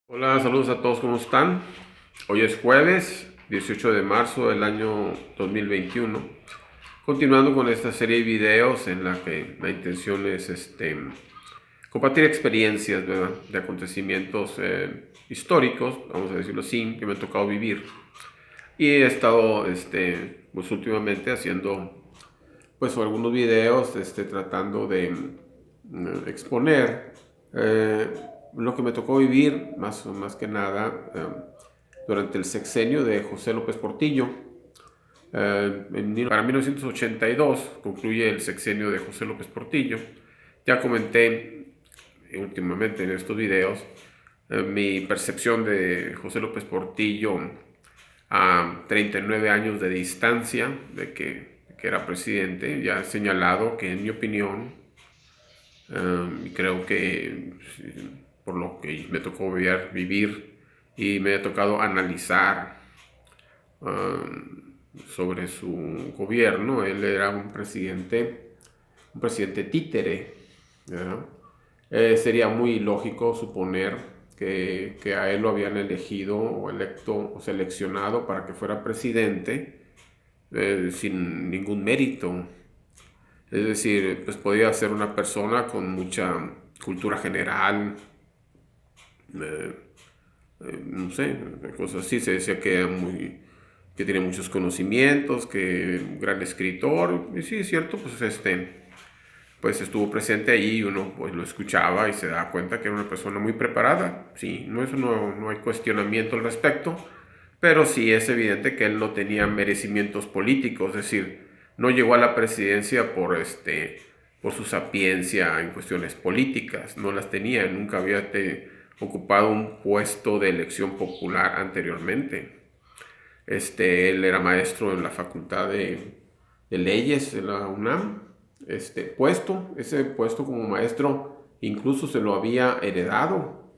Hola, saludos a todos, ¿cómo están? Hoy es jueves 18 de marzo del año 2021. Continuando con esta serie de videos en la que la intención es compartir experiencias, ¿verdad?, de acontecimientos históricos, vamos a decirlo así, que me ha tocado vivir. Y he estado pues últimamente haciendo pues algunos videos tratando de exponer eh, lo que me tocó vivir, más que nada, durante el sexenio de José López Portillo. Para 1982 concluye el sexenio de José López Portillo. Ya comenté últimamente en estos videos mi percepción de José López Portillo a 39 años de distancia de que era presidente. Ya he señalado que, en mi opinión, y creo que por lo que me tocó vivir y me ha tocado analizar sobre su gobierno, él era un presidente títere, ¿verdad? Sería muy lógico suponer que a él lo habían elegido o electo o seleccionado para que fuera presidente sin ningún mérito. Es decir, pues podía ser una persona con mucha cultura general, eh, no sé, cosas así. Se decía que era que tiene muchos conocimientos, que un gran escritor. Y sí, es cierto, pues estuvo presente ahí y uno pues lo escuchaba y se daba cuenta que era una persona muy preparada. Sí, no hay cuestionamiento al respecto, pero sí es evidente que él no tenía merecimientos políticos. Es decir, no llegó a la presidencia por su sapiencia en cuestiones políticas, no las tenía, nunca había ocupado un puesto de elección popular anteriormente. Él era maestro en la Facultad de Leyes de la UNAM. Ese puesto como maestro incluso se lo había heredado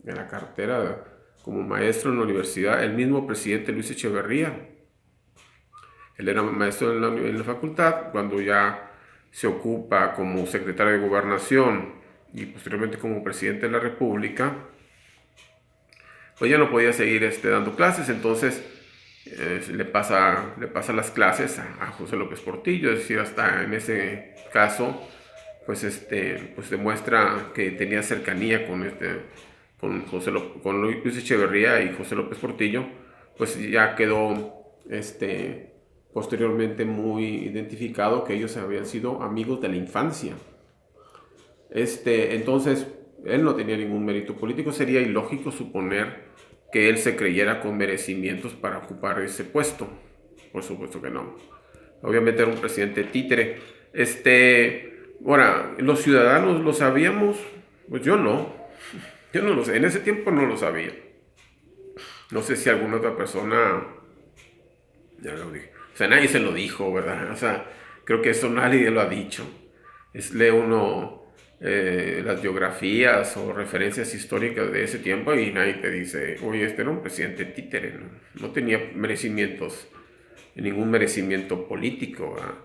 en la cartera como maestro en la universidad el mismo presidente Luis Echeverría. Él era maestro en la facultad. Cuando ya se ocupa como secretario de Gobernación y posteriormente como presidente de la República, pues ya no podía seguir dando clases. Entonces le pasa las clases a José López Portillo. Es decir, hasta en ese caso pues demuestra que tenía cercanía con Luis Echeverría y José López Portillo. Pues ya quedó posteriormente muy identificado que ellos habían sido amigos de la infancia. Entonces, él no tenía ningún mérito político. Sería ilógico suponer que él se creyera con merecimientos para ocupar ese puesto. Por supuesto que no. Obviamente era un presidente títere. Ahora, los ciudadanos lo sabíamos. Pues yo no. Yo no lo sé. En ese tiempo no lo sabía. No sé si alguna otra persona ya lo dije. O sea, nadie se lo dijo, ¿verdad? O sea, creo que eso nadie lo ha dicho. Lee uno las biografías o referencias históricas de ese tiempo y nadie te dice, oye, este era un presidente títere, ¿no? No tenía merecimientos, ningún merecimiento político, ¿verdad?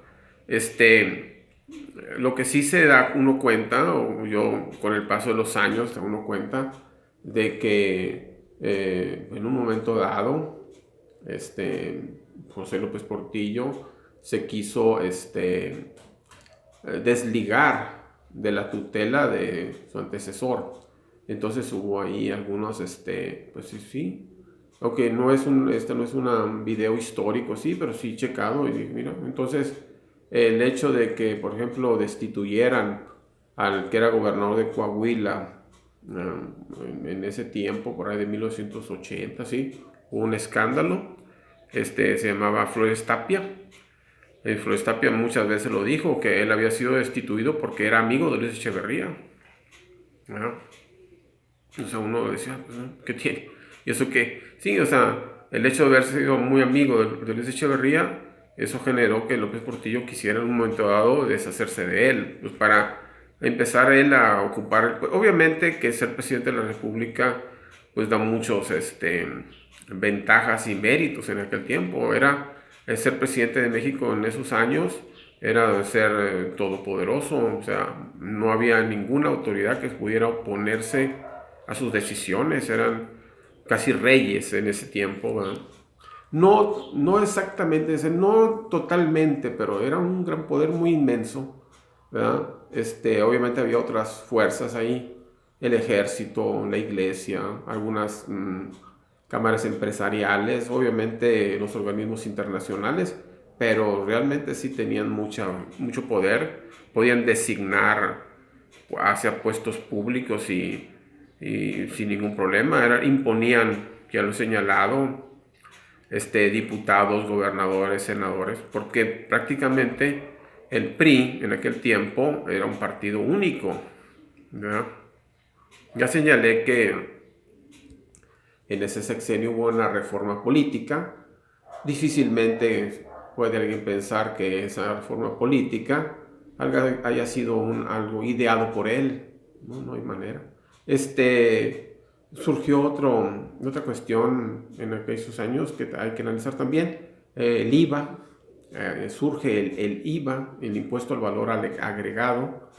Lo que sí se da uno cuenta, o yo con el paso de los años, se da uno cuenta de que en un momento dado, José López Portillo se quiso desligar de la tutela de su antecesor. Entonces hubo ahí algunos, pues sí, sí. Aunque este no es un video histórico, sí, pero sí checado. Y dije, mira, entonces el hecho de que, por ejemplo, destituyeran al que era gobernador de Coahuila en ese tiempo, por ahí de 1980, sí, hubo un escándalo. Se llamaba Flores Tapia. Flores Tapia muchas veces lo dijo, que él había sido destituido porque era amigo de Luis Echeverría. ¿No? O sea, uno decía, pues, ¿no? ¿Qué tiene? Y eso que, sí, o sea, el hecho de haber sido muy amigo de Luis Echeverría, eso generó que López Portillo quisiera en un momento dado deshacerse de él, pues para empezar él a ocupar, pues, obviamente que ser presidente de la República, pues da muchos, ventajas y méritos en aquel tiempo. Ser presidente de México en esos años, era ser todopoderoso. O sea, no había ninguna autoridad que pudiera oponerse a sus decisiones, eran casi reyes en ese tiempo, ¿verdad? No exactamente, no totalmente, pero era un gran poder muy inmenso, ¿verdad? Obviamente había otras fuerzas ahí, el ejército, la iglesia, algunas cámaras empresariales, obviamente los organismos internacionales, pero realmente sí tenían mucho poder, podían designar hacia puestos públicos y sin ningún problema, imponían, ya lo he señalado, diputados, gobernadores, senadores, porque prácticamente el PRI en aquel tiempo era un partido único, ¿verdad? Ya señalé que en ese sexenio hubo una reforma política. Difícilmente puede alguien pensar que esa reforma política haya sido algo ideado por él. No hay manera. Surgió otra cuestión en aquellos años que hay que analizar también, el IVA. Surge el IVA, el impuesto al valor agregado.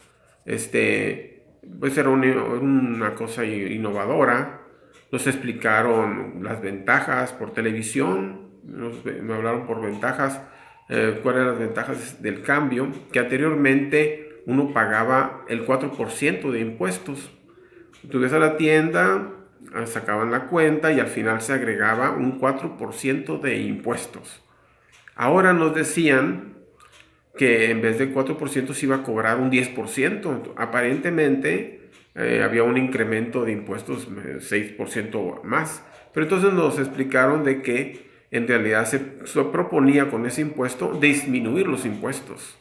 Pues era una cosa innovadora. Nos explicaron las ventajas por televisión, me hablaron por ventajas, cuáles eran las ventajas del cambio, que anteriormente uno pagaba el 4% de impuestos. Tú ibas a la tienda, sacaban la cuenta y al final se agregaba un 4% de impuestos. Ahora nos decían que en vez del 4% se iba a cobrar un 10%. Aparentemente había un incremento de impuestos 6% más. Pero entonces nos explicaron de que en realidad se proponía con ese impuesto disminuir los impuestos.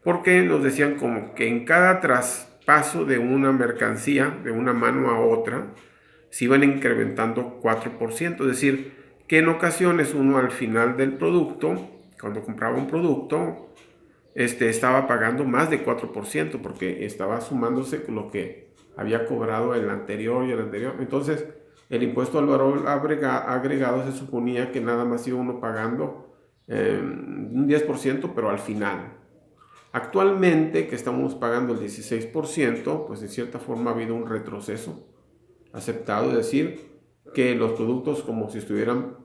Porque nos decían como que en cada traspaso de una mercancía de una mano a otra se iban incrementando 4%. Es decir, que en ocasiones uno al final del producto, cuando compraba un producto, estaba pagando más de 4% porque estaba sumándose con lo que había cobrado el anterior y el anterior. Entonces, el impuesto al valor agregado se suponía que nada más iba uno pagando un 10%, pero al final. Actualmente, que estamos pagando el 16%, pues de cierta forma ha habido un retroceso aceptado, es decir, que los productos como si estuvieran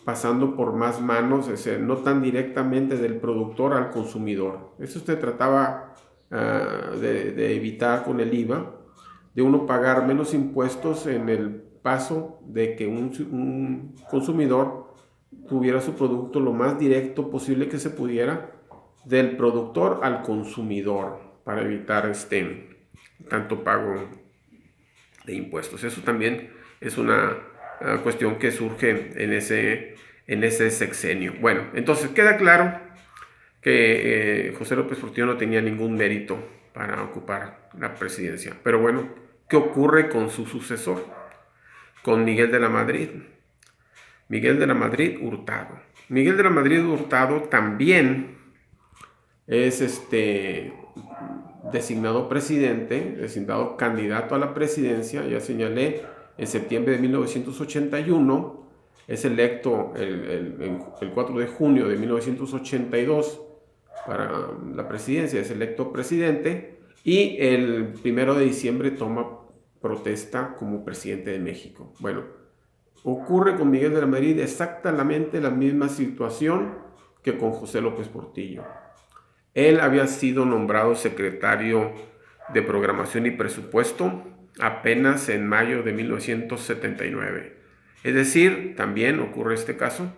pasando por más manos, no tan directamente del productor al consumidor. Eso se trataba de evitar con el IVA, de uno pagar menos impuestos en el paso de que un consumidor tuviera su producto lo más directo posible que se pudiera del productor al consumidor, para evitar tanto pago de impuestos. Eso también es una cuestión que surge en ese sexenio. Bueno, entonces queda claro que José López Portillo no tenía ningún mérito para ocupar la presidencia. Pero bueno, ¿qué ocurre con su sucesor? Con Miguel de la Madrid. Miguel de la Madrid Hurtado. Miguel de la Madrid Hurtado también es designado presidente, designado candidato a la presidencia, ya señalé, en septiembre de 1981, es electo el 4 de junio de 1982 para la presidencia, es electo presidente y el 1 de diciembre toma protesta como presidente de México. Bueno, ocurre con Miguel de la Madrid exactamente la misma situación que con José López Portillo. Él había sido nombrado secretario de Programación y Presupuesto apenas en mayo de 1979. Es decir, también ocurre este caso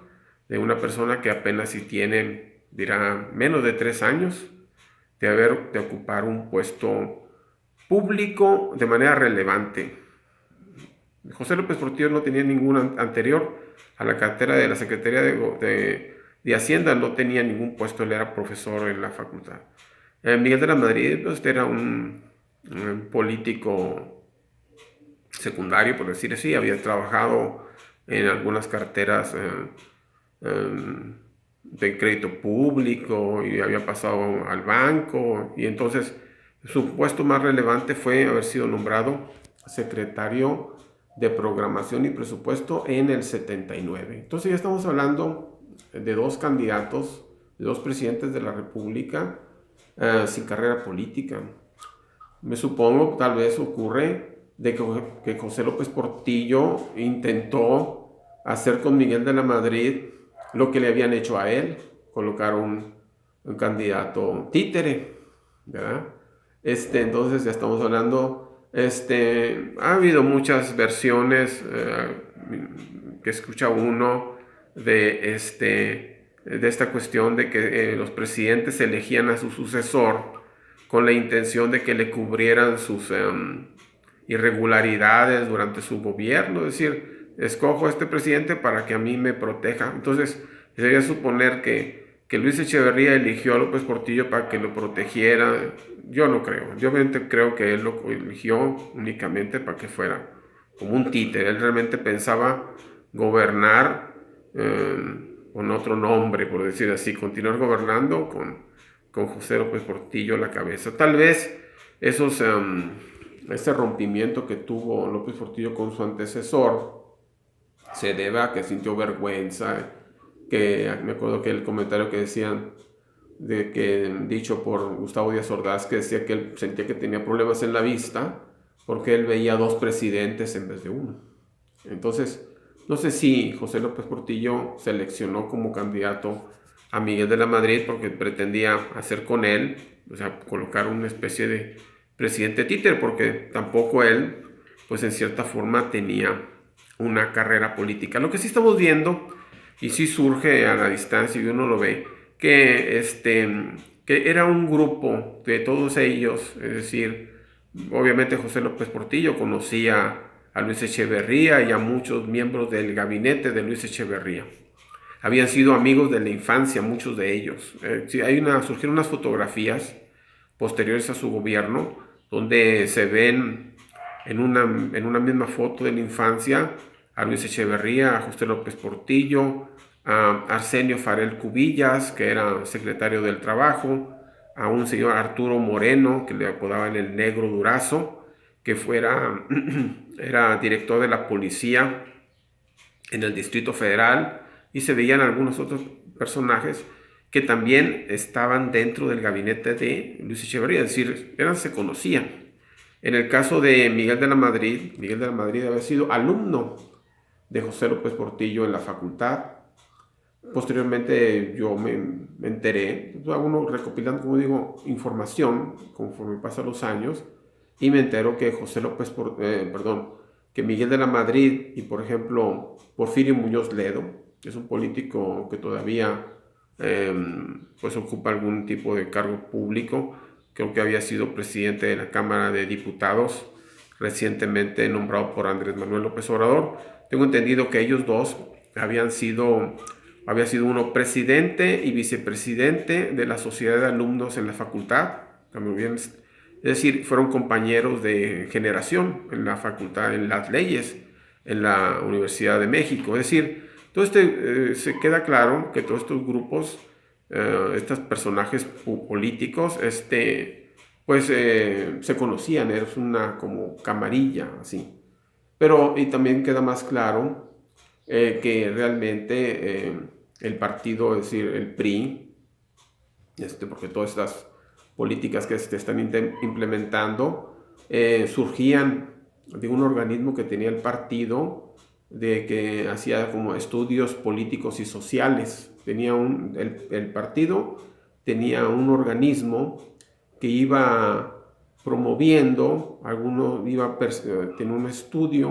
de una persona que apenas si tiene, dirá, menos de 3 años de ocupar un puesto público de manera relevante. José López Portillo no tenía ningún anterior a la cartera de la Secretaría de Hacienda, no tenía ningún puesto, él era profesor en la facultad. Miguel de la Madrid pues, era un político secundario, por decir así, había trabajado en algunas carteras de crédito público y había pasado al banco, y entonces su puesto más relevante fue haber sido nombrado secretario de Programación y Presupuesto en el 79. Entonces ya estamos hablando de dos candidatos, de dos presidentes de la República sin carrera política. Me supongo, tal vez ocurre de que José López Portillo intentó hacer con Miguel de la Madrid lo que le habían hecho a él, colocar un candidato títere, ¿verdad? Entonces ya estamos hablando, ha habido muchas versiones que escucha uno de esta cuestión de que los presidentes elegían a su sucesor con la intención de que le cubrieran sus irregularidades durante su gobierno, es decir, escojo a este presidente para que a mí me proteja. Entonces, sería suponer que Luis Echeverría eligió a López Portillo para que lo protegiera. Yo no creo. Yo obviamente creo que él lo eligió únicamente para que fuera como un títere. Él realmente pensaba gobernar con otro nombre, por decir así, continuar gobernando con José López Portillo a la cabeza. Tal vez ese rompimiento que tuvo López Portillo con su antecesor se debe a que sintió vergüenza, que me acuerdo que el comentario que decían, dicho por Gustavo Díaz Ordaz, que decía que él sentía que tenía problemas en la vista porque él veía dos presidentes en vez de uno. Entonces, no sé si José López Portillo seleccionó como candidato a Miguel de la Madrid porque pretendía hacer con él, o sea, colocar una especie de presidente títere, porque tampoco él, pues en cierta forma tenía una carrera política. Lo que sí estamos viendo, y sí surge a la distancia y uno lo ve, que era un grupo de todos ellos, es decir, obviamente José López Portillo conocía a Luis Echeverría y a muchos miembros del gabinete de Luis Echeverría. Habían sido amigos de la infancia, muchos de ellos. Surgieron unas fotografías posteriores a su gobierno donde se ven en una misma foto de la infancia a Luis Echeverría, a José López Portillo, a Arsenio Farel Cubillas, que era secretario del Trabajo, a un señor Arturo Moreno, que le apodaban el Negro Durazo, que era director de la policía en el Distrito Federal, y se veían algunos otros personajes que también estaban dentro del gabinete de Luis Echeverría, es decir, se conocían. En el caso de Miguel de la Madrid había sido alumno de José López Portillo en la facultad. Posteriormente yo me enteré, uno recopilando, como digo, información conforme pasan los años, y me entero que que Miguel de la Madrid y, por ejemplo, Porfirio Muñoz Ledo, que es un político que todavía pues ocupa algún tipo de cargo público, creo que había sido presidente de la Cámara de Diputados, recientemente nombrado por Andrés Manuel López Obrador. Tengo entendido que ellos dos había sido uno presidente y vicepresidente de la sociedad de alumnos en la facultad, también, es decir, fueron compañeros de generación en la facultad, en las leyes, en la Universidad de México. Es decir, todo se queda claro que todos estos grupos, estos personajes políticos, pues se conocían, era una como camarilla, así. Pero, y también queda más claro que realmente el partido, es decir, el PRI, porque todas estas políticas que se están implementando surgían de un organismo que tenía el partido, de que hacía como estudios políticos y sociales. El partido tenía un organismo que iba promoviendo, tenía un estudio,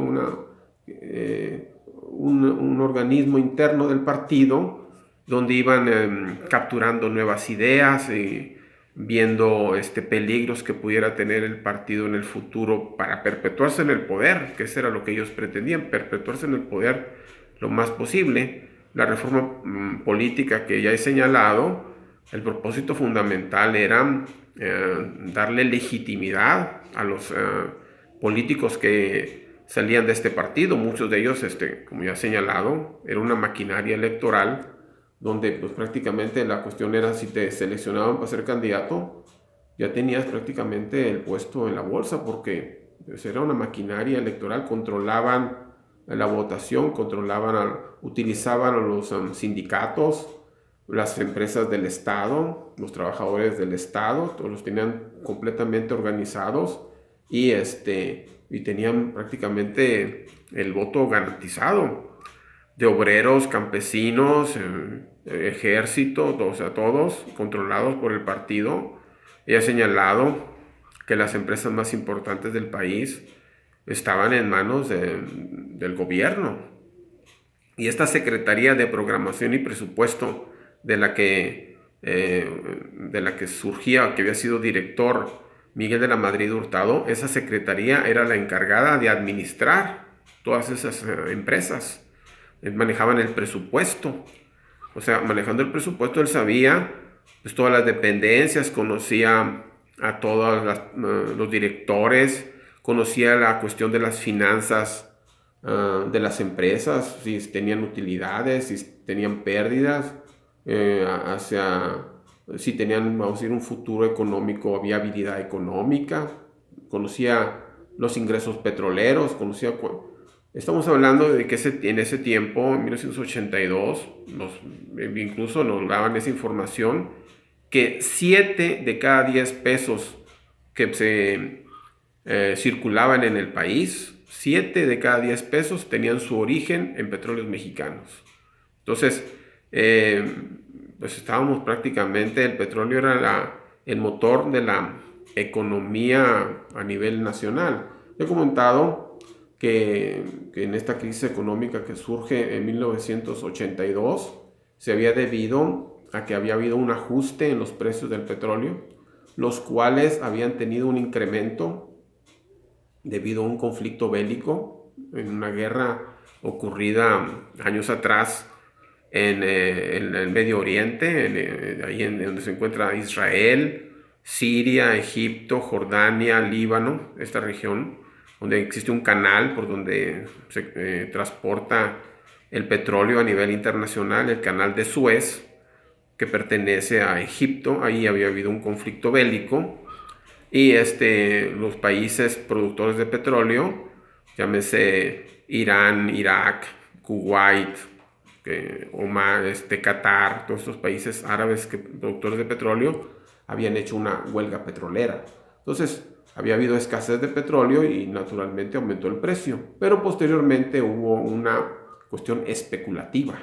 un organismo interno del partido donde iban capturando nuevas ideas y viendo peligros que pudiera tener el partido en el futuro para perpetuarse en el poder, que eso era lo que ellos pretendían, perpetuarse en el poder lo más posible. La reforma política que ya he señalado, el propósito fundamental era darle legitimidad a los políticos que salían de este partido. Muchos de ellos, como ya he señalado, era una maquinaria electoral donde pues prácticamente la cuestión era si te seleccionaban para ser candidato, ya tenías prácticamente el puesto en la bolsa, porque pues, era una maquinaria electoral, controlaban la votación, utilizaban a los sindicatos, las empresas del Estado, los trabajadores del Estado, todos los tenían completamente organizados y y tenían prácticamente el voto garantizado, de obreros, campesinos, ejército, o sea, todos controlados por el partido. Ella ha señalado que las empresas más importantes del país estaban en manos del gobierno. Y esta Secretaría de Programación y Presupuesto de la que surgía, que había sido director Miguel de la Madrid Hurtado, esa secretaría era la encargada de administrar todas esas empresas. Manejaban el presupuesto. O sea, manejando el presupuesto, él sabía pues, todas las dependencias, conocía a todos los directores, conocía la cuestión de las finanzas de las empresas, si tenían utilidades, si tenían pérdidas, si tenían, vamos a decir, un futuro económico, viabilidad económica, conocía los ingresos petroleros, conocía... Estamos hablando de que en ese tiempo, en 1982, incluso nos daban esa información, que 7 de cada 10 pesos que se circulaban en el país, 7 de cada 10 pesos tenían su origen en petróleos mexicanos. Entonces, pues estábamos prácticamente, el petróleo era el motor de la economía a nivel nacional. Yo he comentado que en esta crisis económica que surge en 1982 se había debido a que había habido un ajuste en los precios del petróleo, los cuales habían tenido un incremento debido a un conflicto bélico, en una guerra ocurrida años atrás en el Medio Oriente, ahí donde se encuentra Israel, Siria, Egipto, Jordania, Líbano, esta región, donde existe un canal por donde se transporta el petróleo a nivel internacional, el canal de Suez, que pertenece a Egipto. Ahí había habido un conflicto bélico y los países productores de petróleo, llámese Irán, Irak, Kuwait, Oman, Qatar, todos estos países árabes productores de petróleo, habían hecho una huelga petrolera. Entonces, había habido escasez de petróleo y naturalmente aumentó el precio. Pero posteriormente hubo una cuestión especulativa.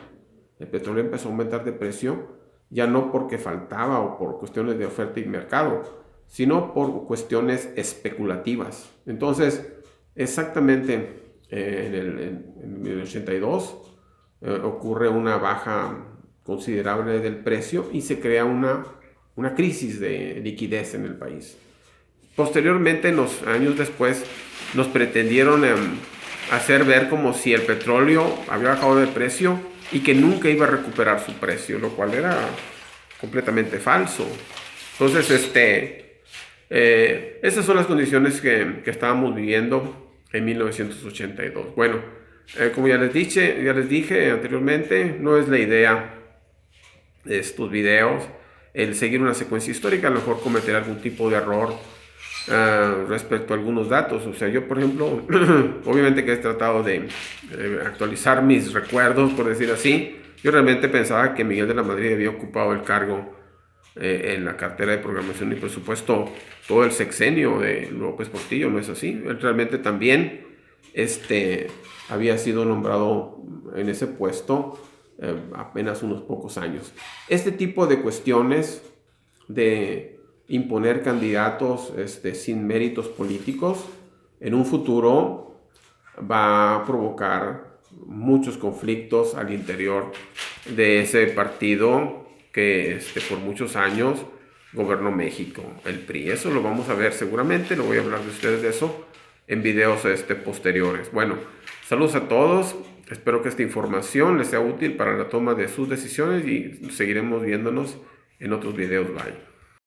El petróleo empezó a aumentar de precio, ya no porque faltaba o por cuestiones de oferta y mercado, sino por cuestiones especulativas. Entonces, exactamente en el 82 ocurre una baja considerable del precio y se crea una crisis de liquidez en el país. Posteriormente, años después, nos pretendieron hacer ver como si el petróleo había bajado de precio y que nunca iba a recuperar su precio, lo cual era completamente falso. Entonces, esas son las condiciones que estábamos viviendo en 1982. Bueno, como ya les dije anteriormente, no es la idea de estos videos el seguir una secuencia histórica, a lo mejor cometer algún tipo de error respecto a algunos datos. O sea, yo por ejemplo, obviamente que he tratado de actualizar mis recuerdos, por decir así. Yo realmente pensaba que Miguel de la Madrid había ocupado el cargo en la cartera de programación y presupuesto todo el sexenio de López Portillo. No es así. Él realmente también había sido nombrado en ese puesto apenas unos pocos años. Este tipo de cuestiones de imponer candidatos sin méritos políticos en un futuro va a provocar muchos conflictos al interior de ese partido que por muchos años gobernó México, el PRI. Eso lo vamos a ver seguramente, lo voy a hablar de ustedes de eso en videos posteriores. Bueno, saludos a todos, espero que esta información les sea útil para la toma de sus decisiones y seguiremos viéndonos en otros videos. Bye.